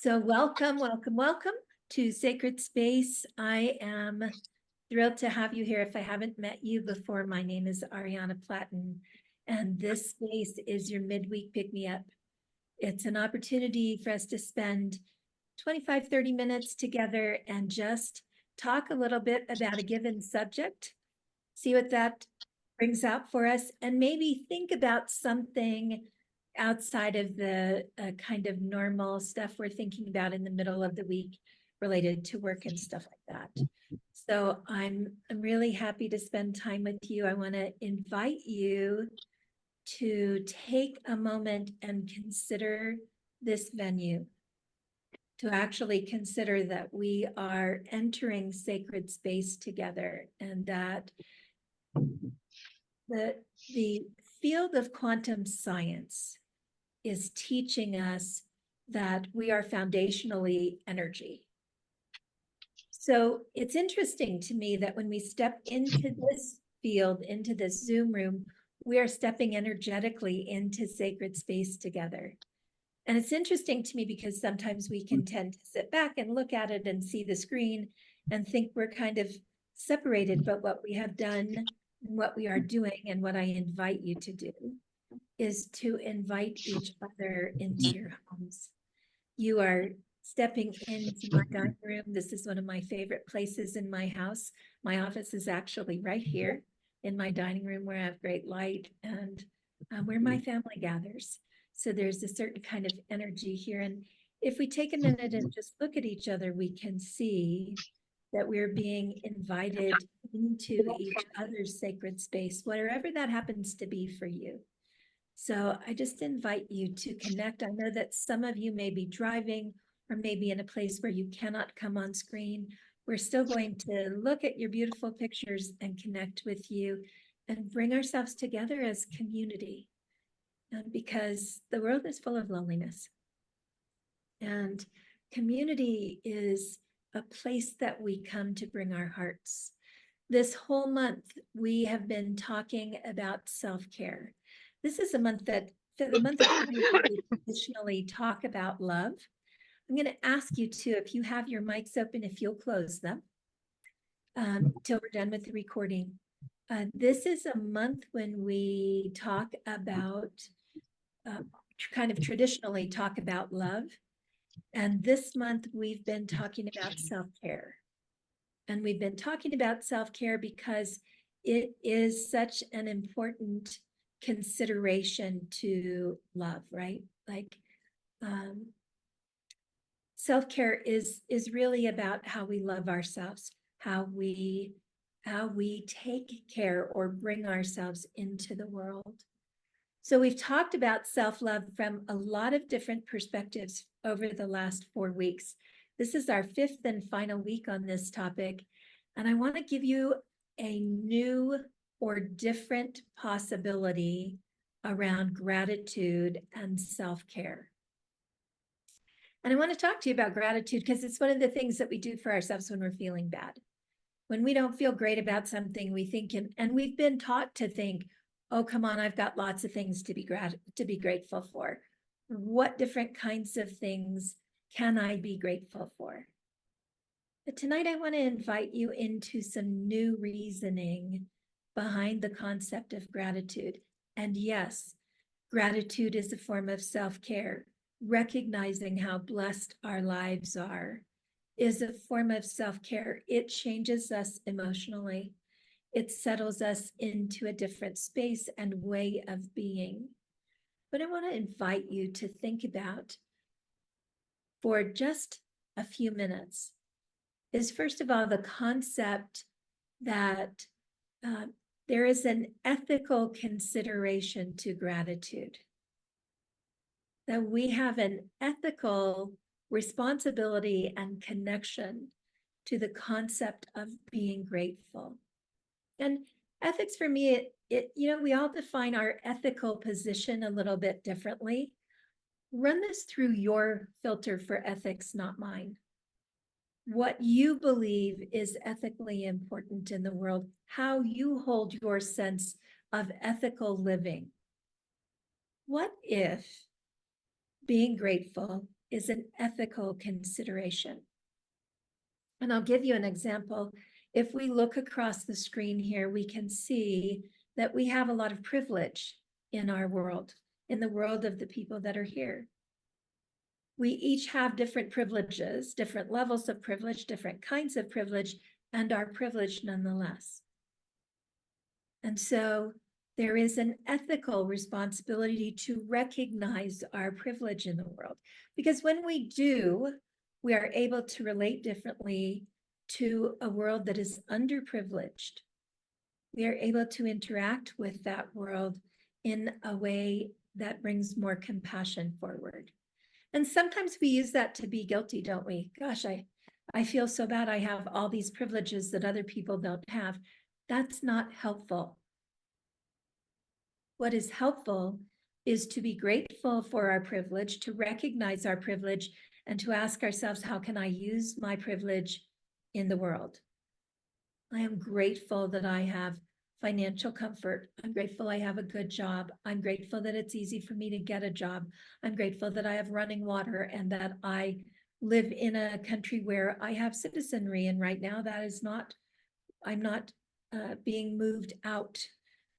So welcome, welcome, welcome to Sacred Space. I am thrilled to have you here. If I haven't met you before, my name is Ahriana Platten, and this space is your midweek pick-me-up. It's an opportunity for us to spend 25, 30 minutes together and just talk a little bit about a given subject, see what that brings out for us, and maybe think about something outside of the kind of normal stuff we're thinking about in the middle of the week related to work and stuff like that. So I'm really happy to spend time with you. I want to invite you to take a moment and consider this venue, to actually consider that we are entering sacred space together, and that the field of quantum science is teaching us that we are foundationally energy. So it's interesting to me that when we step into this field, into this Zoom room, we are stepping energetically into sacred space together. And it's interesting to me because sometimes we can tend to sit back and look at it and see the screen and think we're kind of separated, but what we have done, what we are doing, and what I invite you to do is to invite each other into your homes. You are stepping into my dining room. This is one of my favorite places in my house. My office is actually right here in my dining room, where I have great light, and where my family gathers. So there's a certain kind of energy here. And if we take a minute and just look at each other, we can see that we're being invited into each other's sacred space, whatever that happens to be for you. So I just invite you to connect. I know that some of you may be driving or maybe in a place where you cannot come on screen. We're still going to look at your beautiful pictures and connect with you and bring ourselves together as community, because the world is full of loneliness. And community is a place that we come to bring our hearts. This whole month, we have been talking about self-care. This is a month that, for the month of February, we traditionally talk about love. I'm going to ask you to, if you have your mics open, if you'll close them till we're done with the recording. This is a month when we talk about, kind of traditionally talk about love. And this month we've been talking about self-care. And we've been talking about self-care because it is such an important consideration to love, right? Like, self-care is really about how we love ourselves, how we take care or bring ourselves into the world. So we've talked about self-love from a lot of different perspectives over the last 4 weeks. This is our 5th and final week on this topic, and I want to give you a new or different possibility around gratitude and self-care. And I want to talk to you about gratitude because it's one of the things that we do for ourselves when we're feeling bad. When we don't feel great about something, we think, and we've been taught to think, oh, come on, I've got lots of things to be grateful for. What different kinds of things can I be grateful for? But tonight I want to invite you into some new reasoning behind the concept of gratitude. And yes, gratitude is a form of self-care. Recognizing how blessed our lives are is a form of self-care. It changes us emotionally. It settles us into a different space and way of being. But I want to invite you to think about, for just a few minutes, is first of all the concept that there is an ethical consideration to gratitude. That we have an ethical responsibility and connection to the concept of being grateful. And ethics for me, we all define our ethical position a little bit differently. Run this through your filter for ethics, not mine. What you believe is ethically important in the world, how you hold your sense of ethical living. What if being grateful is an ethical consideration. And I'll give you an example. If we look across the screen here, we can see that we have a lot of privilege in our world, in the world of the people that are here. We each have different privileges, different levels of privilege, different kinds of privilege, and are privileged nonetheless. And so there is an ethical responsibility to recognize our privilege in the world. Because when we do, we are able to relate differently to a world that is underprivileged. We are able to interact with that world in a way that brings more compassion forward. And sometimes we use that to be guilty, don't we? Gosh, I feel so bad. I have all these privileges that other people don't have. That's not helpful. What is helpful is to be grateful for our privilege, to recognize our privilege, and to ask ourselves, how can I use my privilege in the world? I am grateful that I have financial comfort. I'm grateful I have a good job. I'm grateful that it's easy for me to get a job. I'm grateful that I have running water and that I live in a country where I have citizenry. And right now that is not, I'm not being moved out.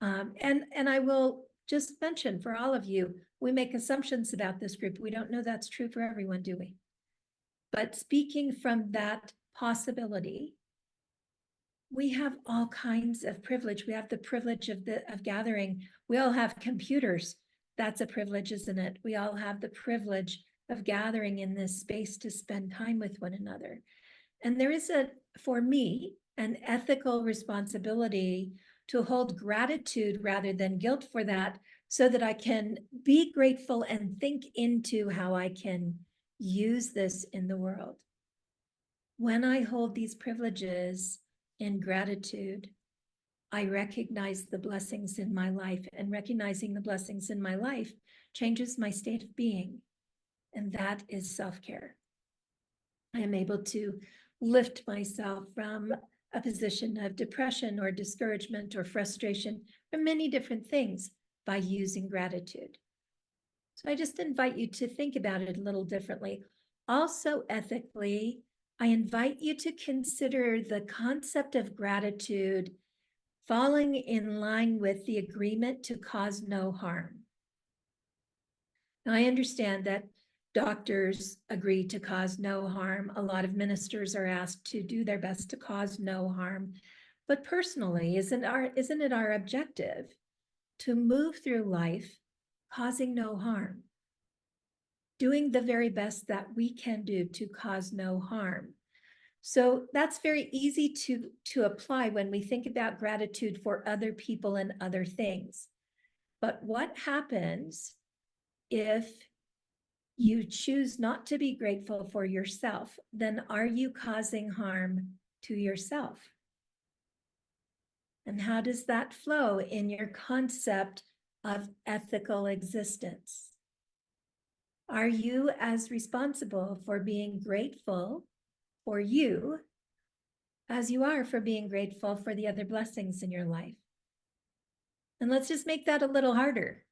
And I will just mention for all of you, we make assumptions about this group. We don't know that's true for everyone, do we? But speaking from that possibility, we have all kinds of privilege. We have the privilege of gathering. We all have computers. That's a privilege, isn't it? We all have the privilege of gathering in this space to spend time with one another. And there is for me, an ethical responsibility to hold gratitude rather than guilt for that, so that I can be grateful and think into how I can use this in the world. When I hold these privileges in gratitude, I recognize the blessings in my life, and recognizing the blessings in my life changes my state of being. And that is self-care. I am able to lift myself from a position of depression or discouragement or frustration, or many different things, by using gratitude. So I just invite you to think about it a little differently. Also, ethically, I invite you to consider the concept of gratitude falling in line with the agreement to cause no harm. Now, I understand that doctors agree to cause no harm. A lot of ministers are asked to do their best to cause no harm. But personally, isn't it our objective to move through life causing no harm, doing the very best that we can do to cause no harm? So that's very easy to apply when we think about gratitude for other people and other things. But what happens if you choose not to be grateful for yourself? Then are you causing harm to yourself? And how does that flow in your concept of ethical existence? Are you as responsible for being grateful for you as you are for being grateful for the other blessings in your life? And let's just make that a little harder.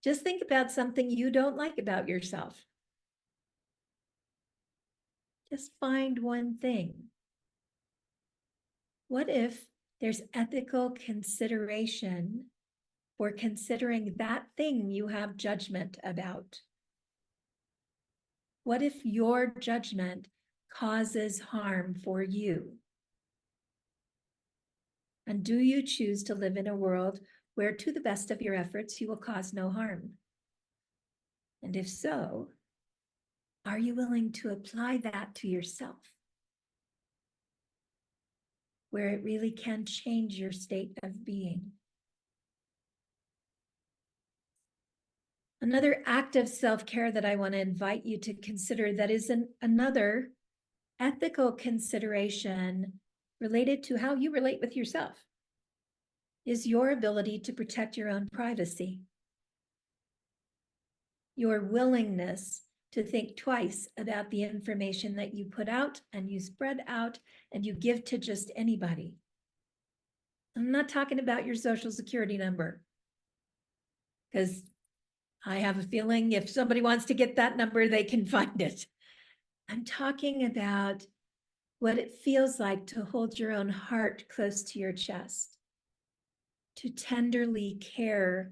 Just think about something you don't like about yourself. Just find one thing. What if there's ethical consideration for considering that thing you have judgment about? What if your judgment causes harm for you? And do you choose to live in a world where, to the best of your efforts, you will cause no harm? And if so, are you willing to apply that to yourself, where it really can change your state of being? Another act of self-care that I want to invite you to consider, that is another ethical consideration related to how you relate with yourself, is your ability to protect your own privacy. Your willingness to think twice about the information that you put out and you spread out and you give to just anybody. I'm not talking about your social security number, because I have a feeling if somebody wants to get that number, they can find it. I'm talking about what it feels like to hold your own heart close to your chest, to tenderly care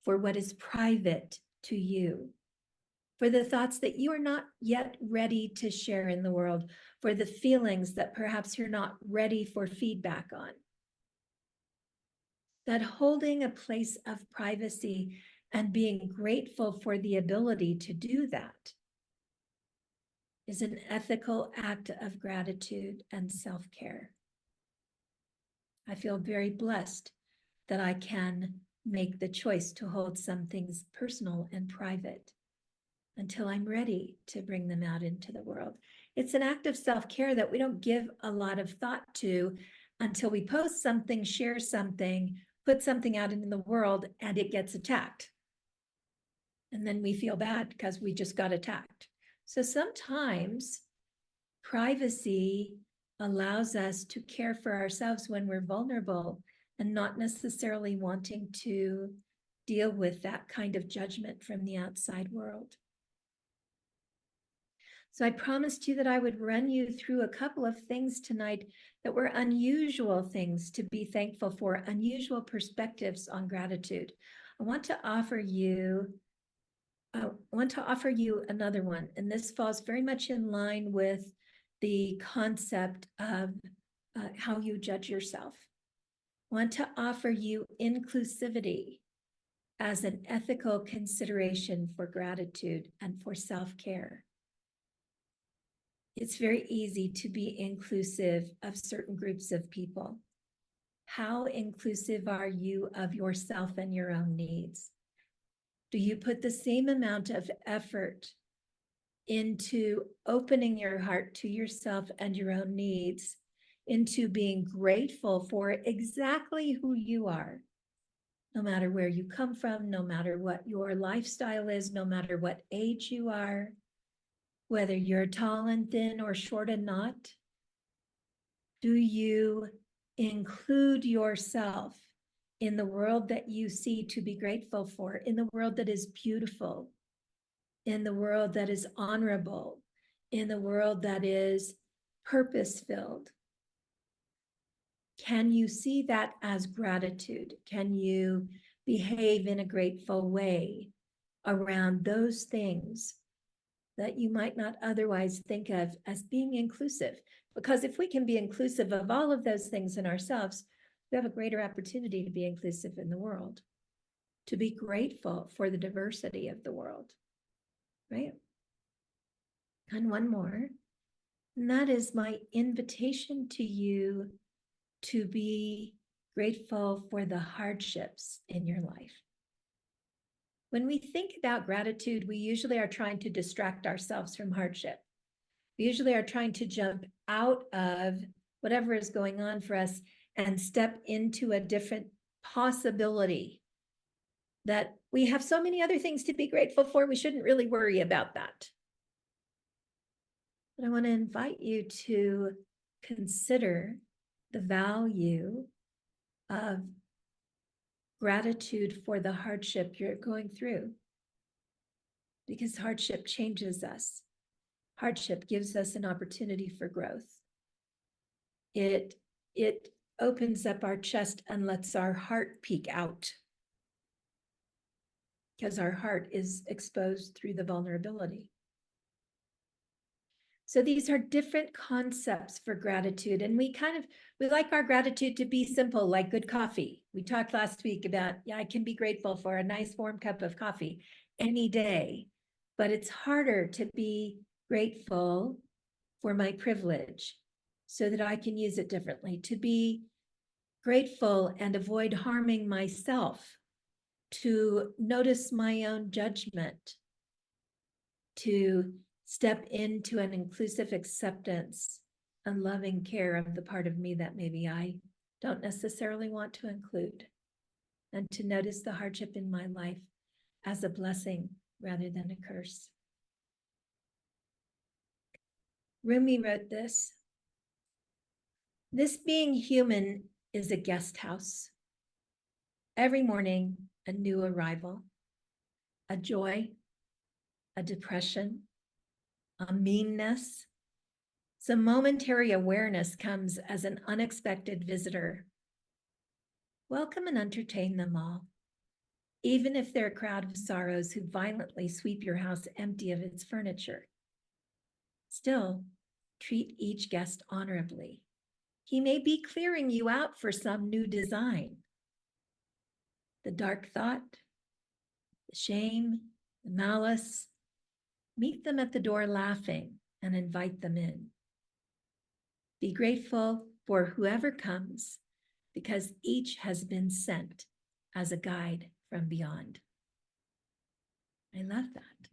for what is private to you, for the thoughts that you are not yet ready to share in the world, for the feelings that perhaps you're not ready for feedback on. That holding a place of privacy and being grateful for the ability to do that is an ethical act of gratitude and self-care. I feel very blessed that I can make the choice to hold some things personal and private until I'm ready to bring them out into the world. It's an act of self-care that we don't give a lot of thought to until we post something, share something, put something out into the world, and it gets attacked. And then we feel bad because we just got attacked. So sometimes privacy allows us to care for ourselves when we're vulnerable and not necessarily wanting to deal with that kind of judgment from the outside world. So I promised you that I would run you through a couple of things tonight that were unusual things to be thankful for, unusual perspectives on gratitude. I want to offer you another one, and this falls very much in line with the concept of how you judge yourself. I want to offer you inclusivity as an ethical consideration for gratitude and for self-care. It's very easy to be inclusive of certain groups of people. How inclusive are you of yourself and your own needs? Do you put the same amount of effort into opening your heart to yourself and your own needs, into being grateful for exactly who you are, no matter where you come from, no matter what your lifestyle is, no matter what age you are, whether you're tall and thin or short and not? Do you include yourself in the world that you see to be grateful for, in the world that is beautiful, in the world that is honorable, in the world that is purpose-filled? Can you see that as gratitude? Can you behave in a grateful way around those things that you might not otherwise think of as being inclusive? Because if we can be inclusive of all of those things in ourselves, we have a greater opportunity to be inclusive in the world, to be grateful for the diversity of the world, right? And one more, and that is my invitation to you to be grateful for the hardships in your life. When we think about gratitude, we usually are trying to distract ourselves from hardship. We usually are trying to jump out of whatever is going on for us and step into a different possibility that we have so many other things to be grateful for, we shouldn't really worry about that. But I want to invite you to consider the value of gratitude for the hardship you're going through, because hardship changes us. Hardship gives us an opportunity for growth. It opens up our chest and lets our heart peek out, because our heart is exposed through the vulnerability. So these are different concepts for gratitude. And we like our gratitude to be simple, like good coffee. We talked last week about, I can be grateful for a nice warm cup of coffee any day, but it's harder to be grateful for my privilege so that I can use it differently, to be grateful and avoid harming myself, to notice my own judgment, to step into an inclusive acceptance and loving care of the part of me that maybe I don't necessarily want to include, and to notice the hardship in my life as a blessing rather than a curse. Rumi wrote this: "This being human is a guest house. Every morning, a new arrival. a joy, a depression, a meanness. Some momentary awareness comes as an unexpected visitor. Welcome and entertain them all, even if they're a crowd of sorrows who violently sweep your house empty of its furniture. Still, treat each guest honorably. He may be clearing you out for some new design. The dark thought, the shame, the malice, meet them at the door laughing and invite them in. Be grateful for whoever comes, because each has been sent as a guide from beyond. I love that.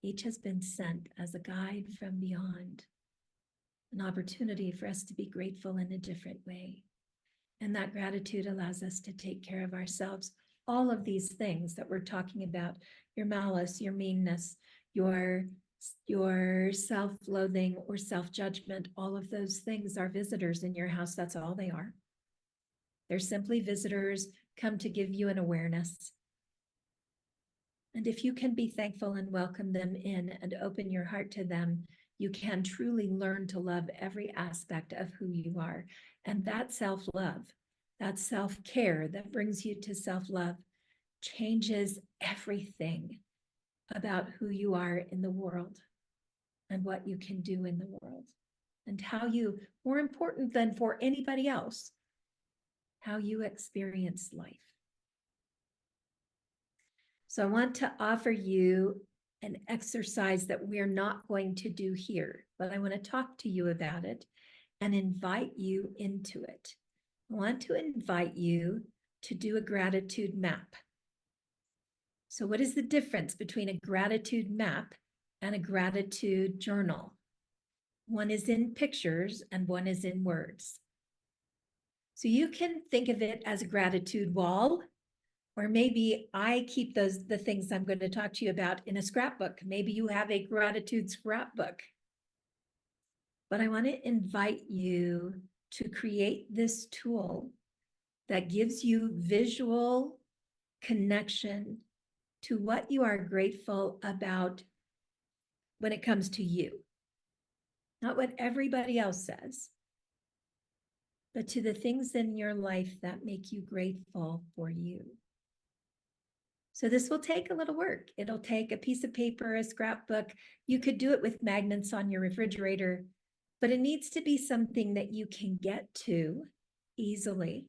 Each has been sent as a guide from beyond, an opportunity for us to be grateful in a different way. And that gratitude allows us to take care of ourselves. All of these things that we're talking about, your malice, your meanness, your self-loathing or self-judgment, all of those things are visitors in your house. That's all they are. They're simply visitors come to give you an awareness. And if you can be thankful and welcome them in and open your heart to them, you can truly learn to love every aspect of who you are. And that self-love, that self-care that brings you to self-love changes everything about who you are in the world and what you can do in the world and how you, more important than for anybody else, how you experience life. So I want to offer you an exercise that we're not going to do here, but I want to talk to you about it and invite you into it. I want to invite you to do a gratitude map. So what is the difference between a gratitude map and a gratitude journal? One is in pictures and one is in words. So you can think of it as a gratitude wall, or maybe I keep the things I'm going to talk to you about in a scrapbook. Maybe you have a gratitude scrapbook. But I want to invite you to create this tool that gives you visual connection to what you are grateful about when it comes to you. Not what everybody else says, but to the things in your life that make you grateful for you. So this will take a little work. It'll take a piece of paper, a scrapbook. You could do it with magnets on your refrigerator, but it needs to be something that you can get to easily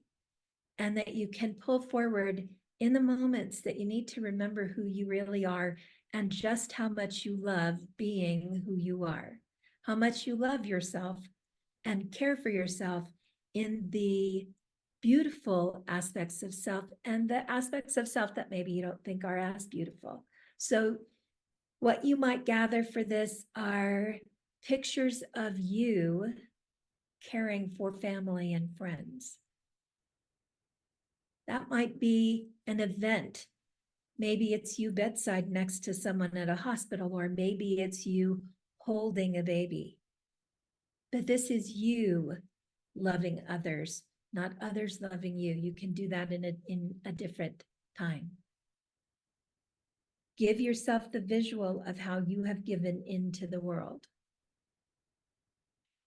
and that you can pull forward in the moments that you need to remember who you really are and just how much you love being who you are, how much you love yourself and care for yourself in the beautiful aspects of self and the aspects of self that maybe you don't think are as beautiful. So what you might gather for this are pictures of you caring for family and friends. That might be an event. Maybe it's you bedside next to someone at a hospital, or maybe it's you holding a baby. But this is you loving others, not others loving you. You can do that in a different time. Give yourself the visual of how you have given into the world.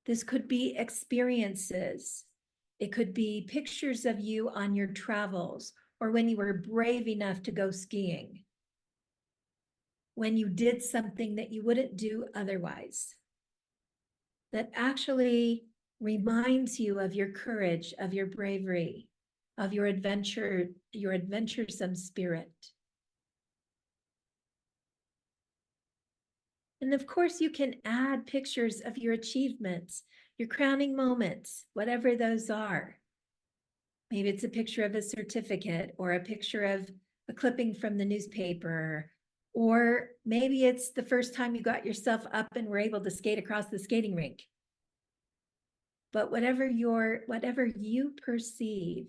This could be experiences. It could be pictures of you on your travels or when you were brave enough to go skiing, when you did something that you wouldn't do otherwise, that actually reminds you of your courage, of your bravery, of your adventure, your adventuresome spirit. And of course, you can add pictures of your achievements, your crowning moments, whatever those are. Maybe it's a picture of a certificate or a picture of a clipping from the newspaper, or maybe it's the first time you got yourself up and were able to skate across the skating rink. But whatever you perceive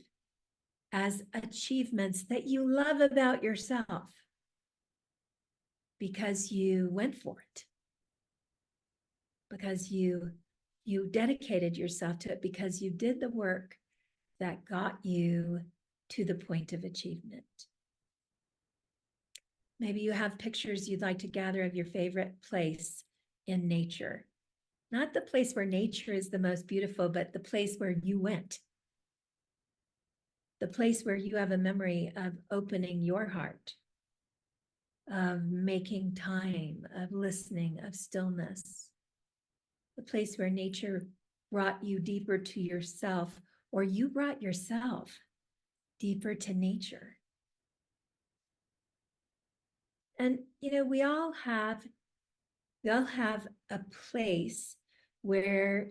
as achievements that you love about yourself because you went for it, because you dedicated yourself to it, because you did the work that got you to the point of achievement. Maybe you have pictures you'd like to gather of your favorite place in nature. Not the place where nature is the most beautiful, but the place where you went. The place where you have a memory of opening your heart, of making time, of listening, of stillness. The place where nature brought you deeper to yourself, or you brought yourself deeper to nature. And, we all have a place where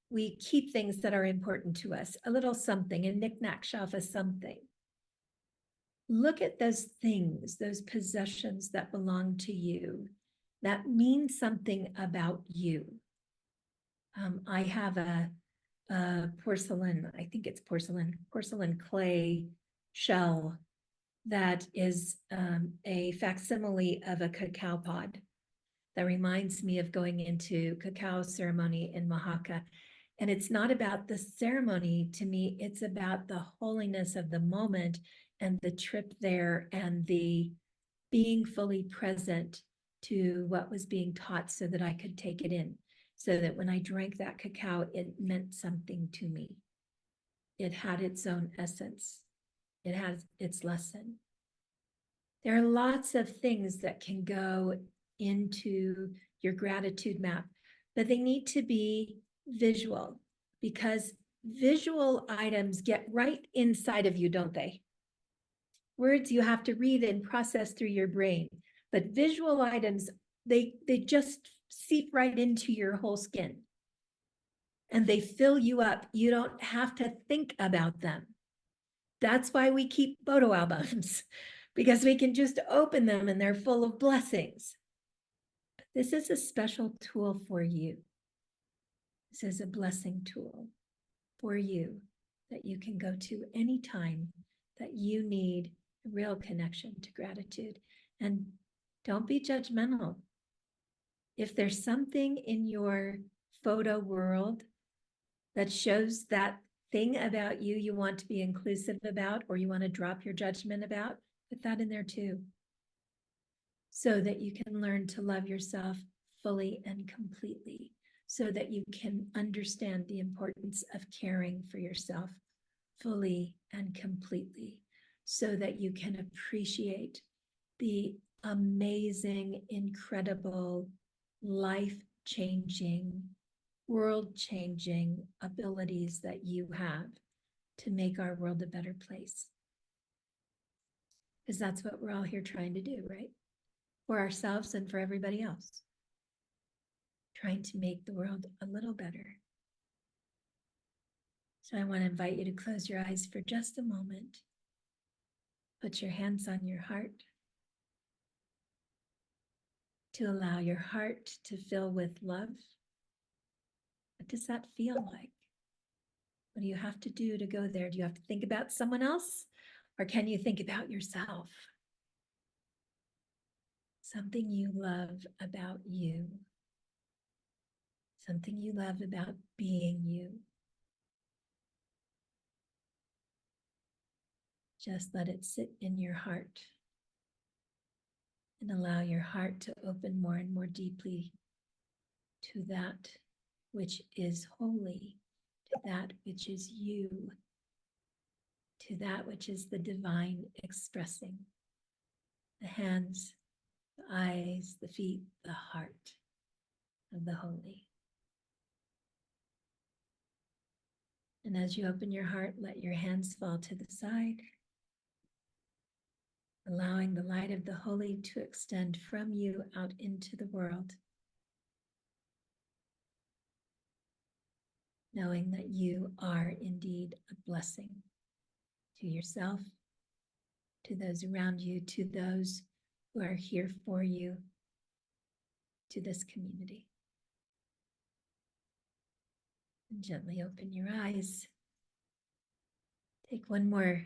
we keep things that are important to us, a little something, a knick-knack shelf of something. Look at those things, those possessions that belong to you, that mean something about you. I have a porcelain, I think it's porcelain clay shell that is a facsimile of a cacao pod that reminds me of going into cacao ceremony in Oaxaca. And it's not about the ceremony to me, it's about the holiness of the moment and the trip there and the being fully present to what was being taught so that I could take it in. So that when I drank that cacao, it meant something to me. It had its own essence. It has its lesson. There are lots of things that can go into your gratitude map, but they need to be visual, because visual items get right inside of you, don't they? Words you have to read and process through your brain, but visual items, they just seep right into your whole skin and they fill you up. You don't have to think about them. That's why we keep photo albums, because we can just open them and they're full of blessings. But this is a special tool for you. This is a blessing tool for you that you can go to anytime that you need a real connection to gratitude. And don't be judgmental. If there's something in your photo world that shows that thing about you you want to be inclusive about, or you want to drop your judgment about, put that in there too, so that you can learn to love yourself fully and completely, so that you can understand the importance of caring for yourself fully and completely, so that you can appreciate the amazing, incredible, life-changing, world-changing abilities that you have to make our world a better place. Because that's what we're all here trying to do, right? For ourselves and for everybody else. Trying to make the world a little better. So I want to invite you to close your eyes for just a moment. Put your hands on your heart, to allow your heart to fill with love. What does that feel like? What do you have to do to go there? Do you have to think about someone else, or can you think about yourself? Something you love about you. Something you love about being you. Just let it sit in your heart and allow your heart to open more and more deeply to that which is holy, to that which is you, to that which is the divine expressing. The hands, the eyes, the feet, the heart of the holy. And as you open your heart, let your hands fall to the side, allowing the light of the holy to extend from you out into the world, knowing that you are indeed a blessing to yourself, to those around you, to those who are here for you, to this community. And gently open your eyes. Take one more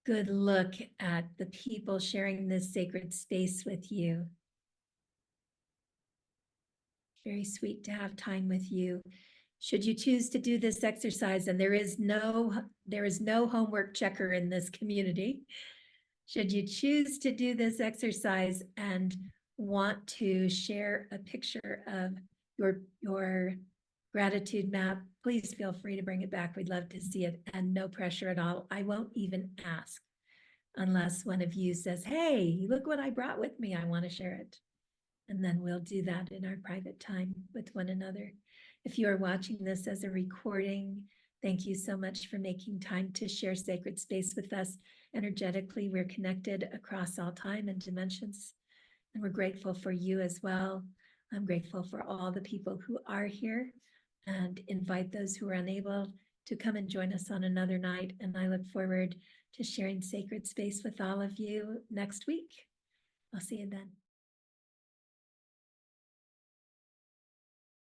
good look at the people sharing this sacred space with you. Very sweet to have time with you. Should you choose to do this exercise, and there is no homework checker in this community, Should you choose to do this exercise and want to share a picture of your gratitude map, please feel free to bring it back. We'd love to see it, and no pressure at all. I won't even ask unless one of you says, hey, look what I brought with me. I want to share it. And then we'll do that in our private time with one another. If you are watching this as a recording, thank you so much for making time to share sacred space with us. Energetically, we're connected across all time and dimensions, and we're grateful for you as well. I'm grateful for all the people who are here, and invite those who are unable to come and join us on another night. And I look forward to sharing sacred space with all of you next week. I'll see you then.